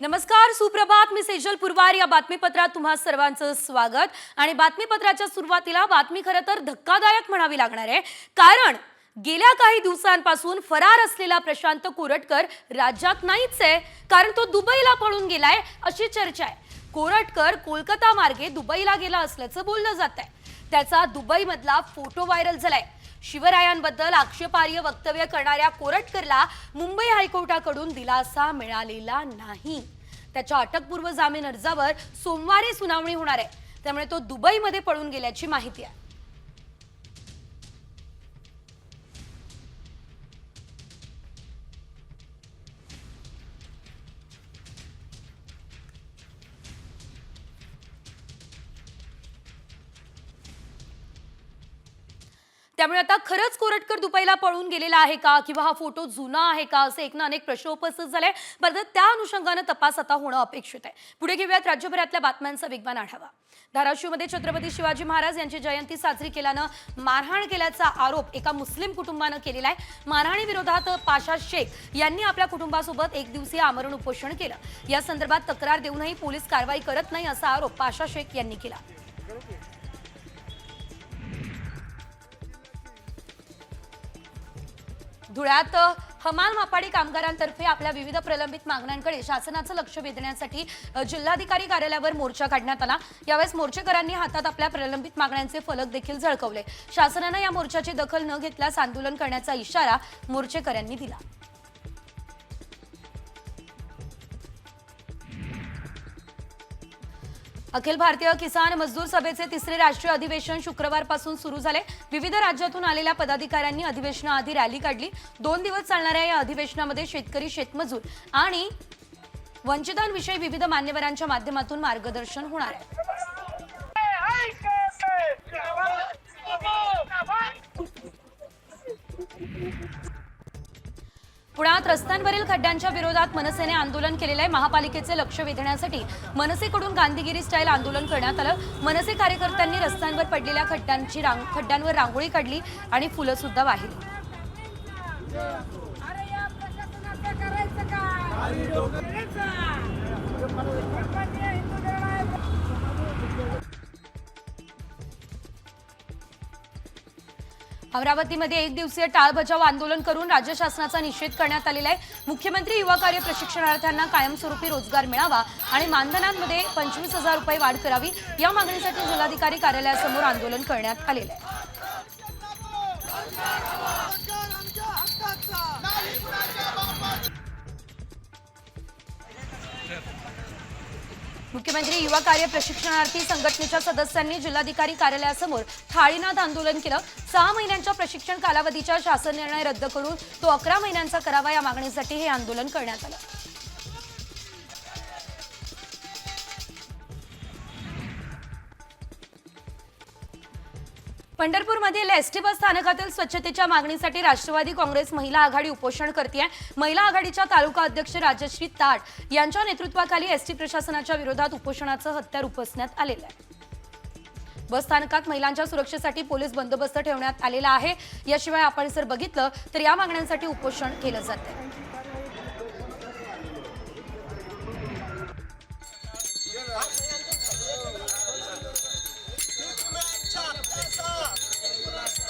नमस्कार, सुप्रभात. मी सेजल पुरवार. या बातमीपत्रात तुम्हा सर्वांचं स्वागत. आणि बातमीपत्राच्या सुरुवातीला बातमी खरं तर धक्कादायक म्हणावी लागणार आहे, कारण गेल्या काही दिवसांपासून फरार असलेला प्रशांत कोरटकर राज्यात नाहीच आहे, कारण तो दुबईला पळून गेलाय अशी चर्चा आहे. कोरटकर कोलकाता मार्गे दुबईला गेला असल्याचं बोललं जात आहे. त्याचा दुबईमधला फोटो व्हायरल झालाय. शिवरायांबद्दल आक्षेपार्ह वक्तव्य करणाऱ्या कोरटकरला मुंबई हायकोर्टाकडून दिलासा मिळालेला नाही. त्याच्या अटकपूर्व जामीन अर्जावर सोमवारी सुनावणी होणार आहे, त्यामुळे तो दुबईमध्ये पळून गेल्याची माहिती आहे. त्यामुळे आता खरंच कोरटकर दुबईला पळून गेलेला आहे का, किंवा हा फोटो जुना आहे का, असे एक ना अनेक प्रश्न उपस्थित झाले. बरं, त्या अनुषंगाने तपास आता होणं अपेक्षित आहे. पुढे घेऊयात राज्यभरातल्या बातम्यांचा वेगवान आढावा. धाराशिवमध्ये छत्रपती शिवाजी महाराज यांची जयंती साजरी केल्यानं मारहाण केल्याचा आरोप एका मुस्लिम कुटुंबानं केलेला आहे. मारहाणी विरोधात पाशा शेख यांनी आपल्या कुटुंबासोबत एक दिवसीय आमरण उपोषण केलं. या संदर्भात तक्रार देऊनही पोलीस कारवाई करत नाही असा आरोप पाशा शेख यांनी केला. धुळ्यात हमाल मापाडी कामगारांतर्फे आपल्या विविध प्रलंबित मागण्यांकडे शासनाचं लक्ष वेधण्यासाठी जिल्हाधिकारी कार्यालयावर मोर्चा काढण्यात आला. यावेळेस मोर्चेकरांनी हातात आपल्या प्रलंबित मागण्यांचे फलक देखील झळकवले. शासनानं या मोर्चाची दखल न घेतल्यास आंदोलन करण्याचा इशारा मोर्चेकरांनी दिला. अखिल भारतीय किसान मजदूर सभेचे तिसरे राष्ट्रीय अधिवेशन शुक्रवारपासून सुरू झाले. विविध राज्यातून आलेल्या पदाधिकाऱ्यांनी अधिवेशनाआधी रॅली काढली. 2 दिवस चालणाऱ्या या अधिवेशनामध्ये शेतकरी, शेतमजूर आणि वंचितांविषयी विविध मान्यवरांच्या माध्यमातून मार्गदर्शन होणार आहे. पुण्यात रस्त्यांवरील खड्ड्यांच्या विरोधात मनसेने आंदोलन केलेलं आहे. महापालिकेचे लक्ष वेधण्यासाठी मनसेकडून गांधीगिरी स्टाईल आंदोलन करण्यात आलं. मनसे कार्यकर्त्यांनी रस्त्यांवर पडलेल्या खड्ड्यांवर रांगोळी काढली आणि फुलं सुद्धा वाहिली. अमरावतीमध्ये एक दिवसीय टाळ बचाव आंदोलन करून राज्य शासनाचा निषेध करण्यात आलेला आहे. मुख्यमंत्री युवा कार्य प्रशिक्षणार्थ्यांना कायमस्वरूपी रोजगार मिळावा आणि मानधनांमध्ये 25,000 रुपये वाढ करावी, या मागणीसाठी जिल्हाधिकारी कार्यालयासमोर आंदोलन करण्यात आलेले आहे. मुख्यमंत्री युवा कार्य प्रशिक्षणार्थी संघटनेच्या सदस्यांनी जिल्हाधिकारी कार्यालयासमोर थाळीनाद आंदोलन केलं. 6 महिन्यांच्या प्रशिक्षण कालावधीचा शासन निर्णय रद्द करून तो 11 महिन्यांचा करावा, या मागणीसाठी हे आंदोलन करण्यात आलं. पंढरपूरमधील एसटी बस स्थानकातील स्वच्छतेच्या मागणीसाठी राष्ट्रवादी काँग्रेस महिला आघाडी उपोषण करते. महिला आघाडीच्या तालुका अध्यक्ष राजश्री ताट यांच्या नेतृत्वाखाली एसटी प्रशासनाच्या विरोधात उपोषणाचं हत्यार उपसण्यात आलेलं आहे. बस स्थानकात महिलांच्या सुरक्षेसाठी पोलीस बंदोबस्त ठेवण्यात आलेला आहे. याशिवाय आपण जर बघितलं तर या मागण्यांसाठी उपोषण केलं जाते.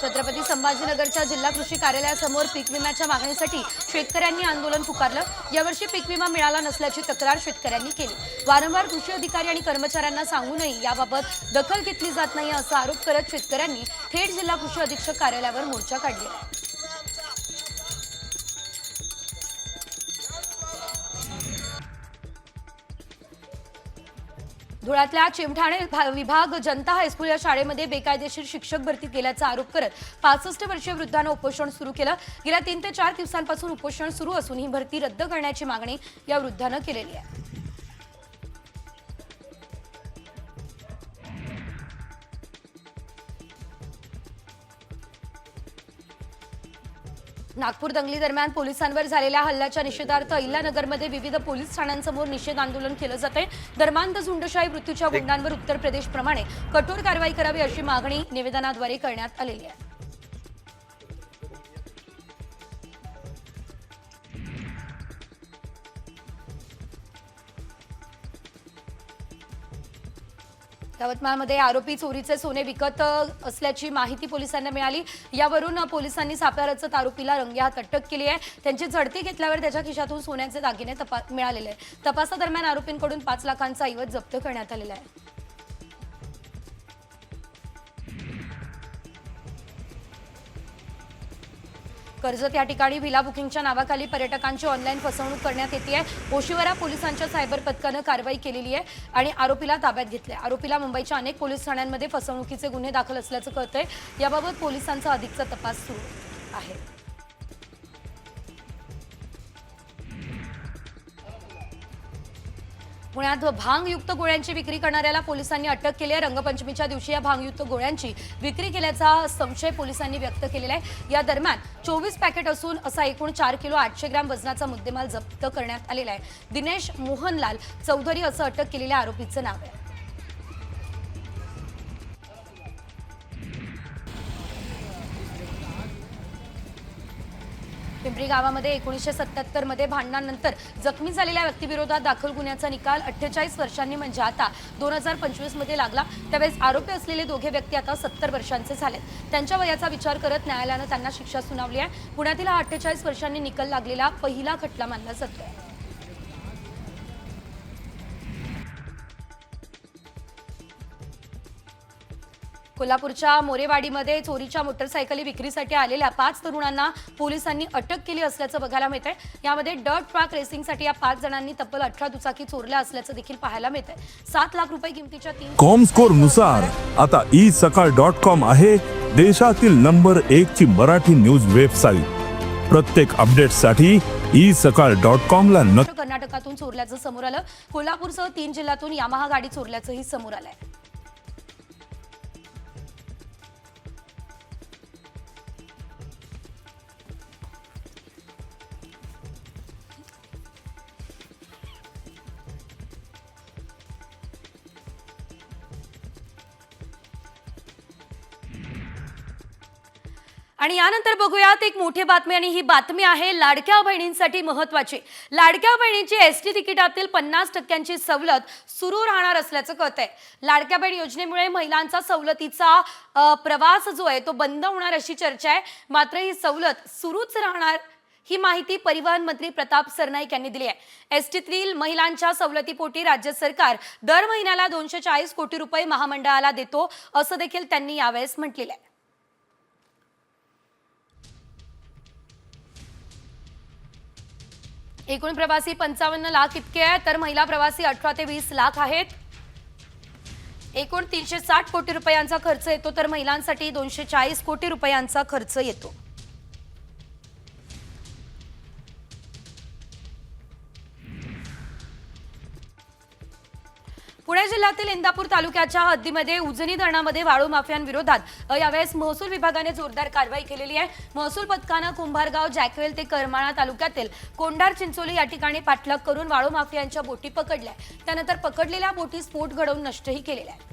छत्रपती संभाजीनगरच्या जिल्हा कृषी कार्यालयासमोर पीक विम्याच्या मागणीसाठी शेतकऱ्यांनी आंदोलन पुकारलं. यावर्षी पीक विमा मिळाला नसल्याची तक्रार शेतकऱ्यांनी केली. वारंवार कृषी अधिकारी आणि कर्मचाऱ्यांना सांगूनही याबाबत दखल घेतली जात नाही असा आरोप करत शेतकऱ्यांनी थेट जिल्हा कृषी अधीक्षक कार्यालयावर मोर्चा काढला. धुळ्यातल्या चिमठाणे विभाग जनता हायस्कूल या शाळेमध्ये बेकायदेशीर शिक्षक भरती केल्याचा आरोप करत 65 वर्षीय वृद्धानं उपोषण सुरू केलं. गेल्या 3 ते 4 दिवसांपासून उपोषण सुरू असून ही भरती रद्द करण्याची मागणी या वृद्धानं केलेली आहे. नागपूर दंगली दरम्यान पोलिसांवर झालेल्या हल्ल्याच्या निषेधार्थ अहिल्यानगरमध्ये विविध पोलीस ठाण्यांसमोर निषेध आंदोलन केलं जाते. धर्मांध झुंडशाही वृत्तीच्या गुंडांवर उत्तर प्रदेशप्रमाणे कठोर कारवाई करावी अशी मागणी निवेदनाद्वारे करण्यात आलेली आहे. यवतमाळमध्ये आरोपी चोरीचे सोने विकत असल्याची माहिती पोलिसांना मिळाली। यावरून पोलिसांनी सापळा रचत आरोपीला रंगेहात अटक केली आहे। त्यांची झडती घेतल्यावर त्याच्या खिशातून सोन्याचे दागिने मिळालेले आहेत। तपासादरम्यान आरोपींकडून 5 लाखांचा ऐवज जप्त करण्यात आलेला आहे। कर्जत या ठिकाणी व्हिला बुकिंगच्या नावाखाली पर्यटकांची ऑनलाईन फसवणूक करण्यात येते आहे। ओशिवरा पोलिसांच्या सायबर पथकानं कारवाई केलेली आहे आणि आरोपीला ताब्यात घेतले। आरोपीला मुंबईच्या अनेक पोलीस ठाण्यांमध्ये फसवणुकीचे गुन्हे दाखल असल्याचं कळतंय। याबाबत पोलिसांचा अधिकचा तपास सुरू आहे। पुण्यात भांगयुक्त गोळ्यांची विक्री करणाऱ्याला पोलिसांनी अटक केली आहे। रंगपंचमीच्या दिवशी या भांगयुक्त गोळ्यांची विक्री केल्याचा संशय पोलिसांनी व्यक्त केलेला आहे। या दरम्यान 24 पॅकेट असून असा एकूण 4 किलो 800 ग्रॅम वजनाचा मुद्देमाल जप्त करण्यात आलेला आहे। दिनेश मोहनलाल चौधरी असं अटक केलेल्या आरोपीचं नाव आहे। पिंपरी गावामध्ये 1977 मध्ये भांडणानंतर जखमी झालेल्या व्यक्तीविरोधात दाखल गुन्ह्याचा निकाल 48 वर्षांनी म्हणजे आता 2025 मध्ये लागला। त्यावेळेस आरोपी असलेले दोघे व्यक्ती आता 70 वर्षांचे झालेत। त्यांच्या वयाचा विचार करत न्यायालयानं त्यांना शिक्षा सुनावली आहे। पुण्यातील हा 48 वर्षांनी निकाल लागलेला पहिला खटला मानला जातोय। कोल्हापूरच्या मोरेवाडीमध्ये चोरीच्या मोटरसायकली विक्रीसाठी आलेल्या 5 तरुणांना पोलिसांनी अटक केली असल्याचं बघायला मिळतंय। यामध्ये डर्ट ट्रक रेसिंगसाठी या 5 जणांनी तब्बल 18 दुचाकी चोरल्या असल्याचं देखील पाहायला मिळतंय। 7 लाख रुपये किमतीच्या 3 कॉमस्कोर नुसार आता isakal.com आहे देशातील नंबर 1 ची मराठी न्यूज वेबसाईट। प्रत्येक अपडेटसाठी isakal.com ला कर्नाटकातून चोरल्याचं समोर आलं। कोल्हापूरसह 3 जिल्ह्यातून यामाहा गाडी चोरल्याचंही समोर आलंय। आणि यानंतर बघूयात एक मोठी बातमी आणि ही बातमी आहे लाडक्या बहिणींसाठी महत्त्वाची। लाडक्या बहिणीची एसटी तिकिटातील 50% सवलत सुरू राहणार असल्याचं कळतंय। लाडक्या बहीण योजनेमुळे महिलांचा सवलतीचा प्रवास जो आहे तो बंद होणार अशी चर्चा आहे। मात्र ही सवलत सुरूच राहणार ही माहिती परिवहन मंत्री प्रताप सरनाईक यांनी दिली आहे। एसटीतील महिलांच्या सवलतीपोटी राज्य सरकार दर महिन्याला 240 कोटी रुपये महामंडळाला देतो असं देखील त्यांनी यावेळेस म्हटलेलं आहे। एकूण प्रवासी 55 लाख इतके आहेत तर महिला प्रवासी 18 ते 20 लाख आहेत। एकूण 360 कोटी रुपयांचा खर्च येतो तर महिलांसाठी 240 कोटी रुपयांचा खर्च येतो। पुणे जिल्ह्यातील इंदापूर तालुक्याच्या हद्दीमध्ये उजनी धरणामध्ये वाळू माफियांविरोधात यावेळेस महसूल विभागाने जोरदार कारवाई केलेली आहे। महसूल पथकानं कुंभारगाव, जॅकवेल ते करमाळा तालुक्यातील कोंढार चिंचोली या ठिकाणी पाठलाग करून वाळू माफियांच्या बोटी पकडल्या। त्यानंतर पकडलेल्या बोटी स्फोट घडवून नष्टही केलेल्या आहेत।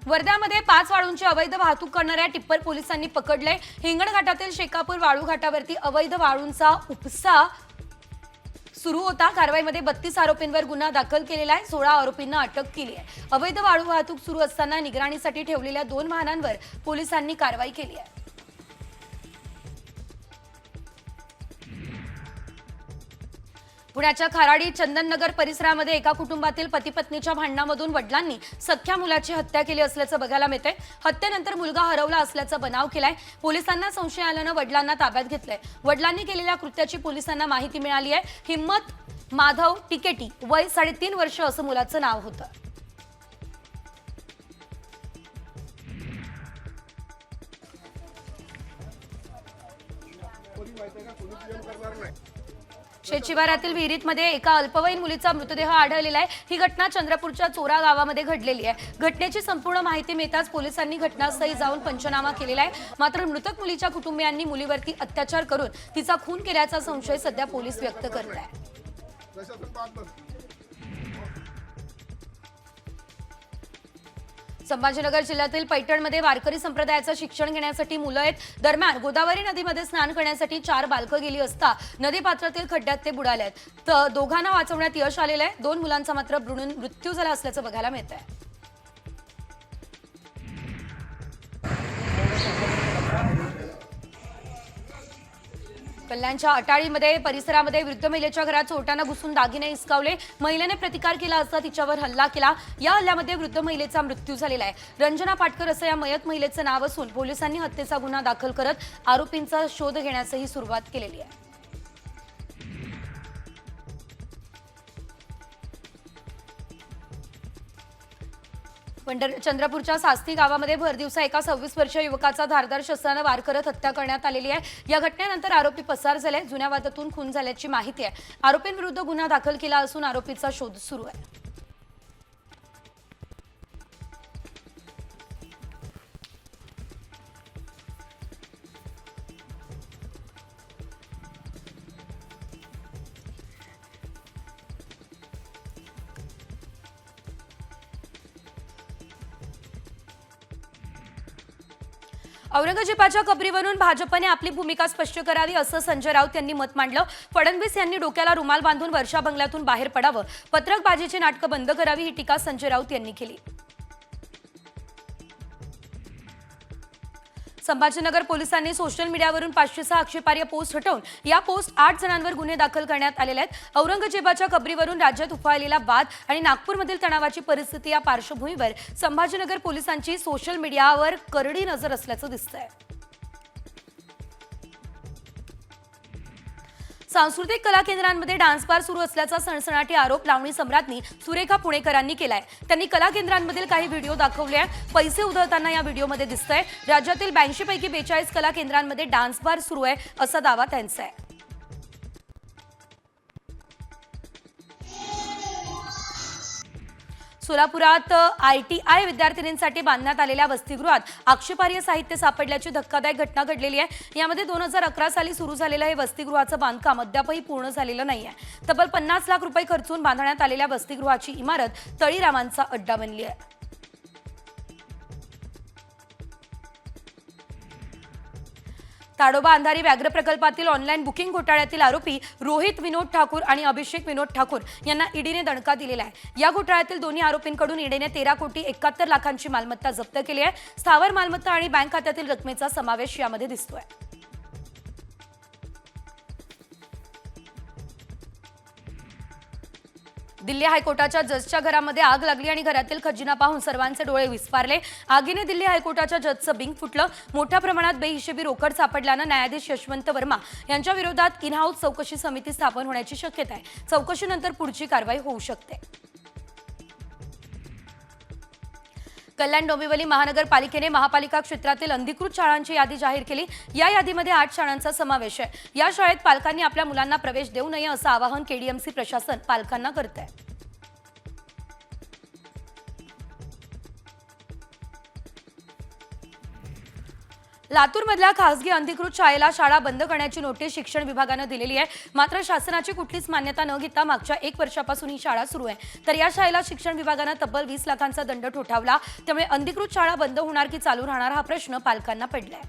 वर्ध्यामध्ये 5 वाळूंची अवैध वाहतूक करणाऱ्या टिप्पर पोलिसांनी पकडले। हिंगणघाटातील शेकापूर वाळू घाटावरती अवैध वाळूंचा उपसा सुरू होता। कारवाईमध्ये 32 आरोपींवर गुन्हा दाखल केलेला आहे। 16 आरोपींना अटक केली आहे। अवैध वाळू वाहतूक सुरू असताना निगराणीसाठी ठेवलेल्या 2 वाहनांवर पोलिसांनी कारवाई केली आहे। पुण्याच्या खाराडी चंदननगर परिसरामध्ये एका कुटुंबातील पती पत्नीच्या भांडणामधून वडिलांनी सख्ख्या मुलाची हत्या केली असल्याचं बघायला मिळतंय। हत्येनंतर मुलगा हरवला असल्याचा बनाव केलाय। पोलिसांना संशय आल्यानं वडिलांना ताब्यात घेतलंय। वडिलांनी केलेल्या कृत्याची पोलिसांना माहिती मिळाली आहे। हिम्मत माधव टिकेटी, वय 3.5 वर्ष असं मुलाचं नाव होतं। शेतशिवारातील विहिरीमध्ये एका अल्पवयीन मुलीचा मृतदेह आढळलेला आहे। ही घटना चंद्रपूरच्या चोरा गावामध्ये घडलेली आहे। घटनेची संपूर्ण माहिती मिळताच पोलिसांनी घटनास्थळी जाऊन पंचनामा केलेला आहे। मात्र मृतक मुलीच्या कुटुंबियांनी मुलीवरती अत्याचार करून तिचा खून केल्याचा संशय सध्या पोलीस व्यक्त करत आहेत। संभाजीनगर जिल्ह्यातील पैठणमध्ये वारकरी संप्रदायाचं शिक्षण घेण्यासाठी मुलं आहेत। दरम्यान गोदावरी नदीमध्ये स्नान करण्यासाठी 4 बालकं गेली असता नदीपात्रातील खड्ड्यात ते बुडाले आहेत। तर दोघांना वाचवण्यात यश आलेलं आहे। 2 मुलांचा मात्र बुडून मृत्यू झाला असल्याचं बघायला मिळत आहे। कल्याणच्या अटाळीमध्ये परिसरामध्ये वृद्ध महिलेच्या घरात चोरट्यानं घुसून दागिने हिसकावले। महिलेने प्रतिकार केला असता तिच्यावर हल्ला केला। या हल्ल्यामध्ये वृद्ध महिलेचा मृत्यू झालेला आहे। रंजना पाटकर असं या मयत महिलेचं नाव असून पोलिसांनी हत्येचा गुन्हा दाखल करत आरोपींचा शोध घेण्यासही सुरुवात केलेली आहे। चंद्रपूरच्या सास्ती गावामध्ये भरदिवसा एका 26 वर्षीय युवकाचा धारदार शस्त्राने वार करत हत्या करण्यात आलेली आहे। या घटनेनंतर आरोपी पसार झाले। जुन्या वादातून खून झाल्याची माहिती आहे। आरोपींविरुद्ध गुन्हा दाखल केला असून आरोपीचा शोध सुरू आहे। औरंगजेबाच्या कबरीवरून भाजपने आपली भूमिका स्पष्ट करावी असं संजय राऊत यांनी मत मांडलं। फडणवीस यांनी डोक्याला रुमाल बांधून वर्षा बंगल्यातून बाहेर पडावं, पत्रकबाजीची नाटकं बंद करावी, ही टीका संजय राऊत यांनी केली। संभाजीनगर पोलिसांनी सोशल मीडियावरून 506 आक्षेपार्ह पोस्ट हटवून या पोस्ट 8 जणांवर गुन्हे दाखल करण्यात आलेले आहेत। औरंगजेबाच्या कबरीवरून राज्यात उफाळलेला वाद आणि नागपूरमधील तणावाची परिस्थिती या पार्श्वभूमीवर संभाजीनगर पोलिसांची सोशल मीडियावर करडी नजर असल्याचं दिसतंय। सांस्कृतिक कला केंद्रांमध्ये डान्स बार सुरू असल्याचा सणसणाटी आरोप लावणी सम्राज्ञी सुरेखा पुणेकरांनी केलाय। त्यांनी कला केंद्रांमधील काही व्हिडिओ दाखवले आहेत। पैसे उधळताना या व्हिडिओमध्ये दिसतंय। राज्यातील 82 पैकी 42 कला केंद्रांमध्ये डान्स बार सुरू आहे असा दावा त्यांचा आहे। सोलापुरात ITI विद्यार्थिनींसाठी बांधण्यात आलेल्या वसतिगृहात आक्षेपार्ह साहित्य सापडल्याची धक्कादायक घटना घडलेली आहे। यामध्ये 2011 साली सुरू झालेलं हे वसतिगृहाचं बांधकाम अद्यापही पूर्ण झालेलं नाहीये। तब्बल 50 लाख रुपये खर्चून बांधण्यात आलेल्या वसतिगृहाची इमारत तळीरामांचा अड्डा बनली आहे। ताडोबा अंधारी व्याघ्र प्रकल्पातील ऑनलाईन बुकिंग घोटाळ्यातील आरोपी रोहित विनोद ठाकूर आणि अभिषेक विनोद ठाकूर यांना ईडीने दणका दिलेला आहे। या घोटाळ्यातील दोन्ही आरोपींकडून ईडीने 13 कोटी 71 लाखांची मालमत्ता जप्त केली आहे। स्थावर मालमत्ता आणि बँक खात्यातील रकमेचा समावेश यामध्ये दिसतोय। दिल्ली हायकोर्टाच्या जजच्या घरामध्ये आग लागली आणि घरातील खजिना पाहून सर्वांचे डोळे विस्फारले। आगीने दिल्ली हायकोर्टाच्या जजचं बिंग फुटलं। मोठ्या प्रमाणात बेहिशेबी रोकड सापडल्यानं न्यायाधीश यशवंत वर्मा यांच्या विरोधात इन हाऊस चौकशी समिती स्थापन होण्याची शक्यता आहे। चौकशीनंतर पुढची कारवाई होऊ शकते। कल्याण डोंबिवली महानगरपालिकेने महापालिका क्षेत्रातील अधिकृत शाळांची यादी जाहीर केली। या यादीमध्ये 8 शाळांचा समावेश आहे। या शाळेत पालकांनी आपल्या मुलांना प्रवेश देऊ नये असं आवाहन KDMC प्रशासन पालकांना करत आहे। लातूरमधल्या खासगी अधिकृत शाळेला शाळा बंद करण्याची नोटीस शिक्षण विभागानं दिलेली आहे। मात्र शासनाची कुठलीच मान्यता न घेता मागच्या 1 वर्षापासून ही शाळा सुरू आहे। तर या शाळेला शिक्षण विभागानं तब्बल 20 लाखांचा दंड ठोठावला। त्यामुळे अधिकृत शाळा बंद होणार की चालू राहणार हा प्रश्न पालकांना पडलाय।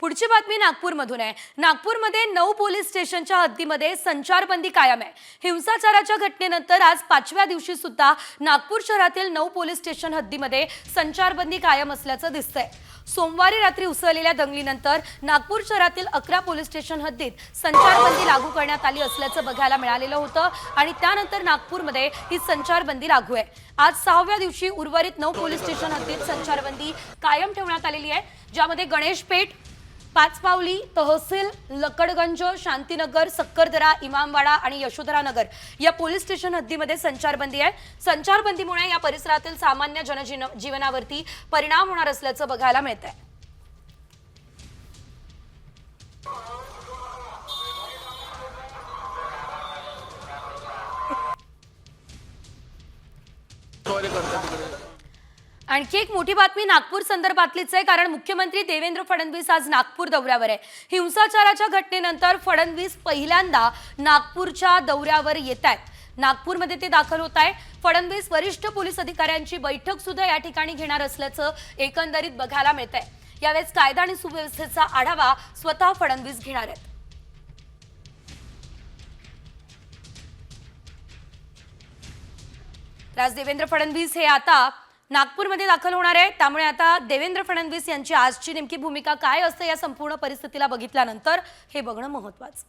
पुढची बातमी नागपूरमधून आहे। नागपूरमध्ये 9 पोलीस स्टेशनच्या हद्दीमध्ये संचारबंदी कायम आहे। हिंसाचाराच्या घटनेनंतर आज 5व्या दिवशी सुद्धा नागपूर शहरातील 9 पोलीस स्टेशन हद्दीमध्ये संचारबंदी कायम असल्याचं दिसतंय। सोमवारी रात्री उसळलेल्या दंगलीनंतर नागपूर शहरातील 11 पोलीस स्टेशन हद्दीत संचारबंदी लागू करण्यात आली असल्याचं बघायला मिळालेलं होतं आणि त्यानंतर नागपूरमध्ये ही संचारबंदी लागू आहे। आज 6व्या दिवशी उर्वरित 9 पोलीस स्टेशन हद्दीत संचारबंदी कायम ठेवण्यात आलेली आहे, ज्यामध्ये गणेशपेठ, पाचपावली, तहसील, लकडगंज, शांतीनगर, सक्करदरा, इमामवाडा आणि यशोधरा नगर या पोलीस स्टेशन हद्दीमध्ये संचारबंदी आहे। संचारबंदीमुळे या परिसरातील सामान्य जनजीवनावरती परिणाम होणार असल्याचं बघायला मिळतंय। आणखी एक मोठी बातमी नागपूर संदर्भातलीच आहे, कारण मुख्यमंत्री देवेंद्र फडणवीस आज नागपूर दौऱ्यावर आहे. हिंसाचाराच्या घटनेनंतर फडणवीस पहिल्यांदा नागपूरच्या दौऱ्यावर येत आहेत. नागपूरमध्ये ते दाखल होत आहे. फडणवीस वरिष्ठ पोलीस अधिकाऱ्यांची बैठक सुद्धा या ठिकाणी घेणार असल्याचं एकंदरीत बघायला मिळतंय. यावेळेस कायदा आणि सुव्यवस्थेचा आढावा स्वतः फडणवीस घेणार आहेत. आज देवेंद्र फडणवीस हे आता नागपूरमध्ये दाखल होणार आहे. त्यामुळे आता देवेंद्र फडणवीस यांची आजची नेमकी भूमिका काय असते या संपूर्ण परिस्थितीला बघितल्यानंतर हे बघणं महत्त्वाचं.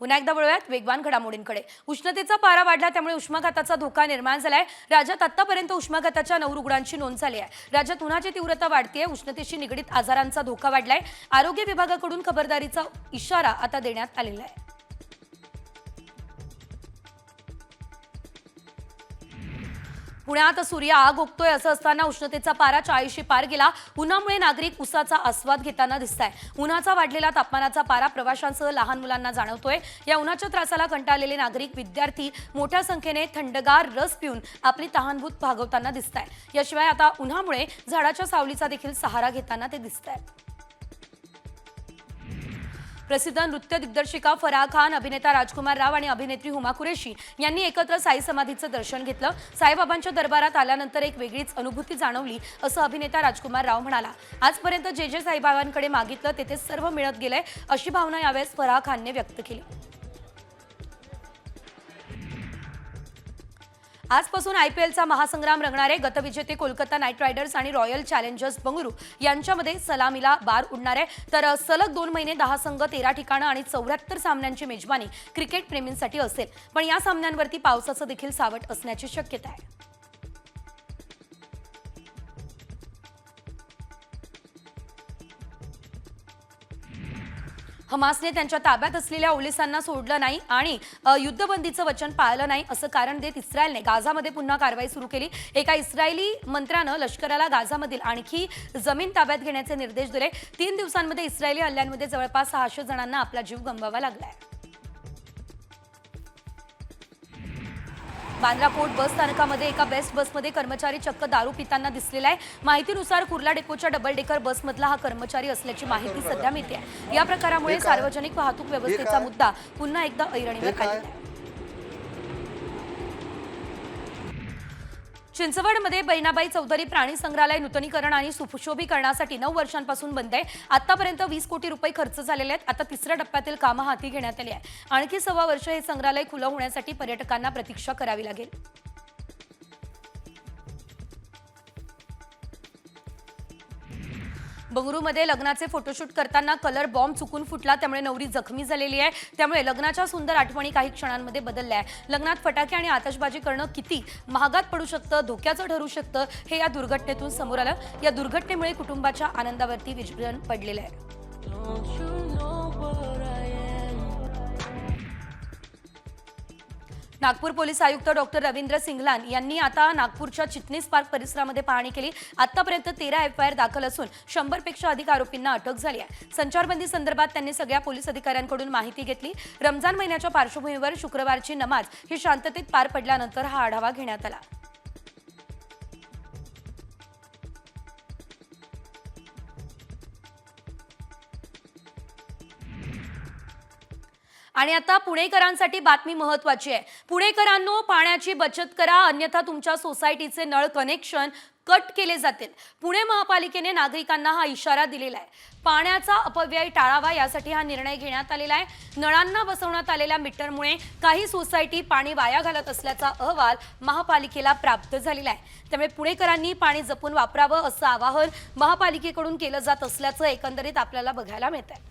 पुन्हा एकदा वळूयात वेगवान घडामोडींकडे. उष्णतेचा पारा वाढला, त्यामुळे उष्माघाताचा धोका निर्माण झालाय. राज्यात आतापर्यंत उष्माघाताच्या 9 रुग्णांची नोंद झाली आहे. राज्यात उन्हाची तीव्रता वाढतीये. उष्णतेशी निगडीत आजारांचा धोका वाढलाय. आरोग्य विभागाकडून खबरदारीचा इशारा आता देण्यात आलेला आहे. पुण्यात सूर्य आग ओकतोय. असं असताना उष्णतेचा पारा 40शी पार गेला. उन्हामुळे नागरिक उसाचा आस्वाद घेताना दिसताय. उन्हाचा वाढलेला तापमानाचा पारा प्रवाशांसह लहान मुलांना जाणवतोय. या उन्हाच्या त्रासाला कंटाळलेले नागरिक, विद्यार्थी मोठ्या संख्येने थंडगार रस पिऊन आपली तहानभूत भागवताना दिसताय. याशिवाय आता उन्हामुळे झाडाच्या सावलीचा देखील सहारा घेताना ते दिसताय. प्रसिद्ध नृत्य दिग्दर्शिका फराह खान, अभिनेता राजकुमार राव आणि अभिनेत्री हुमा कुरेशी यांनी एकत्र साई समाधीचं दर्शन घेतलं. साईबाबांच्या दरबारात आल्यानंतर एक वेगळीच अनुभूती जाणवली, असं अभिनेता राजकुमार राव म्हणाला. आजपर्यंत जे साईबाबांकडे मागितलं ते सर्व मिळत गेलंय, अशी भावना यावेळेस फराह खानने व्यक्त केली. आजपासून IPLचा महासंग्राम रंगणार आहे. गतविजेते कोलकाता नाईट रायडर्स आणि रॉयल चॅलेंजर्स बंगळुरू यांच्यामध्ये सलामीला बार उडणार आहे. तर सलग 2 महिने 10 संघ, 13 ठिकाणं आणि 74 सामन्यांची मेजबानी क्रिकेट प्रेमींसाठी असेल. पण या सामन्यांवरती पावसाचं देखील सावट असण्याची शक्यता आहे. हमासने त्यांच्या ताब्यात असलेल्या ओलिसांना सोडलं नाही आणि युद्धबंदीचं वचन पाळलं नाही, असं कारण देत इस्रायलने गाझामध्ये पुन्हा कारवाई सुरू केली. एका इस्रायली मंत्र्यानं लष्कराला गाझामधील आणखी जमीन ताब्यात घेण्याचे निर्देश दिले. 3 दिवसांमध्ये इस्रायली हल्ल्यांमध्ये जवळपास 600 जणांना आपला जीव गमवावा लागलाय. बांद्रा फोर्ट बस स्थानकामध्ये एका बेस्ट बसमध्ये कर्मचारी चक्क दारू पिताना दिसलेला आहे. माहितीनुसार कुर्ला डेपोच्या डबल डेकर बसमधला हा कर्मचारी असल्याची माहिती सध्या मिळते. या प्रकारामुळे सार्वजनिक वाहतूक व्यवस्थेचा मुद्दा पुन्हा एकदा ऐरणीवर आलेला आहे. चिंचवडमध्ये बहिणाबाई चौधरी प्राणी संग्रहालय नूतनीकरण आणि सुशोभीकरणासाठी 9 वर्षांपासून बंद आहे. आतापर्यंत 20 कोटी रुपये खर्च झालेले आहेत. आता 3ऱ्या टप्प्यातील कामं हाती घेण्यात आली आहे. आणखी 1.25 वर्ष हे संग्रहालय खुलं होण्यासाठी पर्यटकांना प्रतीक्षा करावी लागेल. बंगळुरूमध्ये लग्नाचे फोटोशूट करताना कलर बॉम्ब चुकून फुटला, त्यामुळे नवरी जखमी झालेली आहे. त्यामुळे लग्नाच्या सुंदर आठवणी काही क्षणांमध्ये बदलल्या आहे. लग्नात फटाके आणि आतषबाजी करणं किती महागात पडू शकतं, धोक्याचं ठरू शकतं, हे या दुर्घटनेतून समोर आलं. या दुर्घटनेमुळे कुटुंबाच्या आनंदावरती विजन पडलेलं आहे. नागपूर पोलीस आयुक्त डॉक्टर रवींद्र सिंघलान यांनी आता नागपूरच्या चिटणीस पार्क परिसरामध्ये पाहणी केली. आतापर्यंत 13 FIR दाखल असून 100 पेक्षा अधिक आरोपींना अटक झाली आहे. संचारबंदी संदर्भात त्यांनी सगळ्या पोलीस अधिकाऱ्यांकडून माहिती घेतली. रमजान महिन्याच्या पार्श्वभूमीवर शुक्रवारची नमाज ही शांततेत पार पडल्यानंतर हा आढावा घेण्यात आला. आणि आता पुणेकरांसाठी बातमी महत्त्वाची आहे. पुणेकरांनो, पाण्याची बचत करा, अन्यथा तुमच्या सोसायटीचे नळ कनेक्शन कट केले जातील. पुणे महापालिकेने नागरिकांना हा इशारा दिलेला आहे. पाण्याचा अपव्यय टाळावा यासाठी हा निर्णय घेण्यात आलेला आहे. नळांना बसवण्यात आलेल्या मीटरमुळे काही सोसायटी पाणी वाया घालत असल्याचा अहवाल महापालिकेला प्राप्त झालेला आहे. त्यामुळे पुणेकरांनी पाणी जपून वापरावं असं आवाहन महापालिकेकडून केलं जात असल्याचं एकंदरीत आपल्याला बघायला मिळतंय.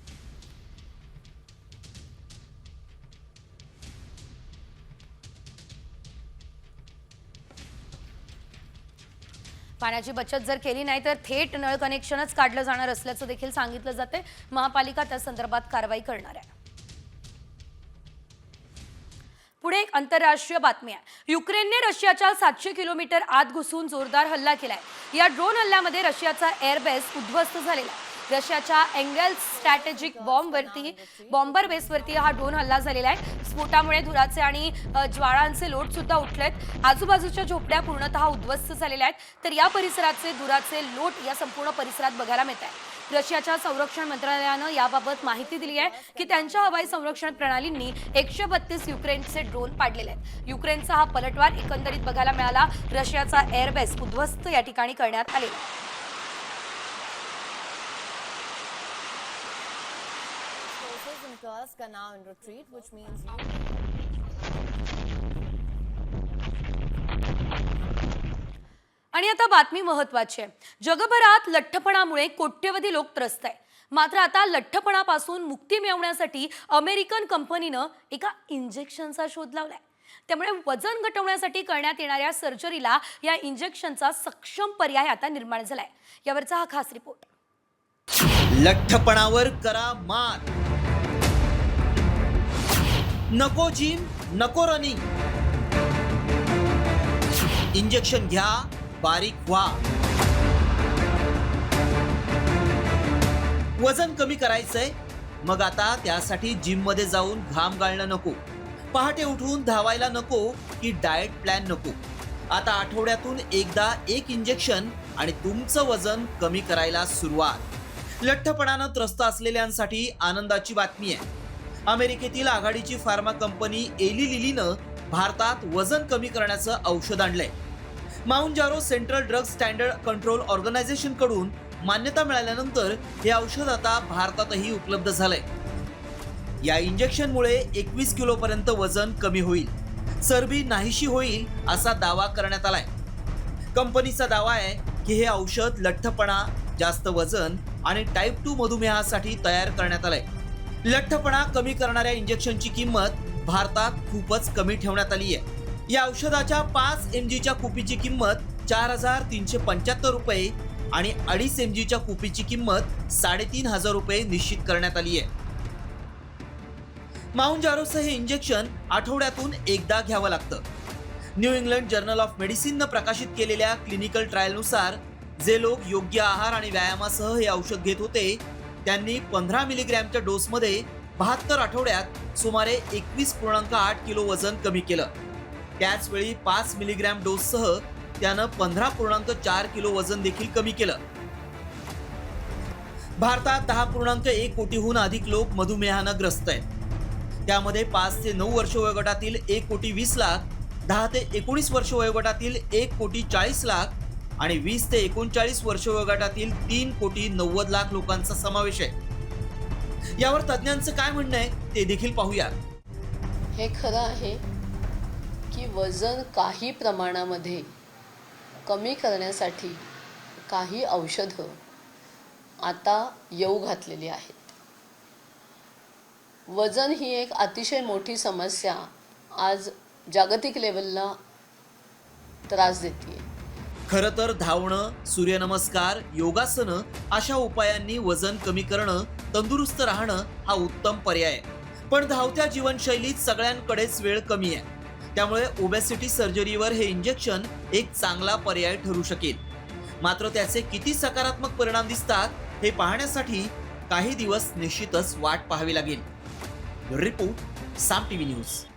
पाण्याची बचत जर केली नाही तर थेट नळ कनेक्शनच काढलं जाणार असल्याचं देखील सांगितलं जाते. महापालिका त्या संदर्भात कारवाई करणार आहे. पुढे एक आंतरराष्ट्रीय बातमी आहे. युक्रेनने रशियाच्या 700 किलोमीटर आत घुसून जोरदार हल्ला केलाय. या ड्रोन हल्ल्यामध्ये रशियाचा एअरबेस उद्ध्वस्त झालेला आहे. रशियाच्या एंगेल्स स्ट्रॅटेजिक बॉम्बर बेसवरती हा ड्रोन हल्ला झालेला आहे. स्फोटामुळे धुराचे आणि ज्वाळांचे लोट सुद्धा उठलेत. आजूबाजूच्या झोपड्या पूर्णतः उद्ध्वस्त झालेल्या आहेत, तर या परिसराचे धुराचे लोट या संपूर्ण परिसरात बघायला मिळत आहे. रशियाच्या संरक्षण मंत्रालयानं याबाबत माहिती दिली आहे की त्यांच्या हवाई संरक्षण प्रणालींनी 132 युक्रेनचे ड्रोन पाडलेले आहेत. युक्रेनचा हा पलटवार एकंदरीत बघायला मिळाला. रशियाचा एअरबेस उद्ध्वस्त या ठिकाणी करण्यात आलेला आहे. Forces in Kursk are now in retreat, which means आणि आता बातमी महत्वाची आहे. जगभरात लठ्ठपणामुळे कोट्यवधी लोक त्रस्त आहे. मात्र आता लठ्ठपणापासून मुक्ती मिळवण्यासाठी अमेरिकन कंपनीनं एका इंजेक्शनचा शोध लावलाय. त्यामुळे वजन घटवण्यासाठी करण्यात येणाऱ्या सर्जरीला या इंजेक्शनचा सक्षम पर्याय आता निर्माण झालाय. यावरचा हा खास रिपोर्ट. लठ्ठपणावर करा मात. नको जिम, नको रनिंग. इंजेक्शन घ्या, बारीक व्हा. वजन कमी करायचंय? मग आता त्यासाठी जिम मध्ये जाऊन घाम गाळणं नको, पहाटे उठून धावायला नको की डाएट प्लॅन नको. आता आठवड्यातून एकदा एक इंजेक्शन आणि तुमचं वजन कमी करायला सुरुवात. लठ्ठपणानं त्रस्त असलेल्यांसाठी आनंदाची बातमी आहे. अमेरिकेतील आघाडीची फार्मा कंपनी एली लिलीनं भारतात वजन कमी करण्याचं औषध आणलंय. Mounjaro central drug standard control organisation कडून मान्यता मिळाल्यानंतर हे औषध आता भारतातही उपलब्ध झालंय. या इंजेक्शनमुळे 21 किलो पर्यंत वजन कमी होईल, चरबी नाहीशी होईल असा दावा करण्यात आलाय. कंपनीचा दावा आहे की हे औषध लठ्ठपणा, जास्त वजन आणि टाईप 2 मधुमेहासाठी तयार करण्यात आलंय. लठ्ठपणा कमी करणाऱ्या इंजेक्शनची किंमत भारतात खूपच कमी ठेवण्यात आली आहे. या औषधाच्या 5 mgच्या कुपीची किंमत 4,375 रुपये आणि 2.5 mgच्या कुपीची किंमत 3,500 रुपये निश्चित करण्यात आली आहे. माउंट जारोचं हे इंजेक्शन आठवड्यातून एकदा घ्यावं लागतं. न्यू इंग्लंड जर्नल ऑफ मेडिसिननं प्रकाशित केलेल्या क्लिनिकल ट्रायलनुसार जे लोक योग्य आहार आणि व्यायामासह हे औषध घेत होते त्यांनी 15 मिलीग्रॅमच्या डोसमध्ये 72 आठवड्यात सुमारे 21.8 किलो वजन कमी केलं. त्याचवेळी 5 मिलीग्रॅम डोससह त्यानं 15.4 किलो वजन देखील कमी केलं. भारतात 10.1 कोटीहून अधिक लोक मधुमेहानं ग्रस्त आहेत. त्यामध्ये 5 ते 9 वर्ष वयोगटातील 1,20,00,000, 10 ते 19 वर्ष वयोगटातील 1,40,40,000 आणि 20 ते 39 वर्ष वयोगटातील 3,90,00,000 लोकांचा समावेश आहे. यावर तज्ज्ञांचं काय म्हणणं आहे ते देखील पाहूया. हे खरं आहे की वजन काही प्रमाणामध्ये कमी करण्यासाठी काही औषधं आता येऊ घातलेली आहेत. वजन ही एक अतिशय मोठी समस्या आज जागतिक लेवलला त्रास देते. खरं तर धावणं, सूर्यनमस्कार, योगासनं अशा उपायांनी वजन कमी करणं, तंदुरुस्त राहणं हा उत्तम पर्याय आहे. पण धावत्या जीवनशैलीत सगळ्यांकडेच वेळ कमी आहे. त्यामुळे ओबेसिटी सर्जरीवर हे इंजेक्शन एक चांगला पर्याय ठरू शकेल. मात्र त्याचे किती सकारात्मक परिणाम दिसतात हे पाहण्यासाठी काही दिवस निश्चितच वाट पाहावी लागेल. रिपोर्ट साम टीव्ही न्यूज.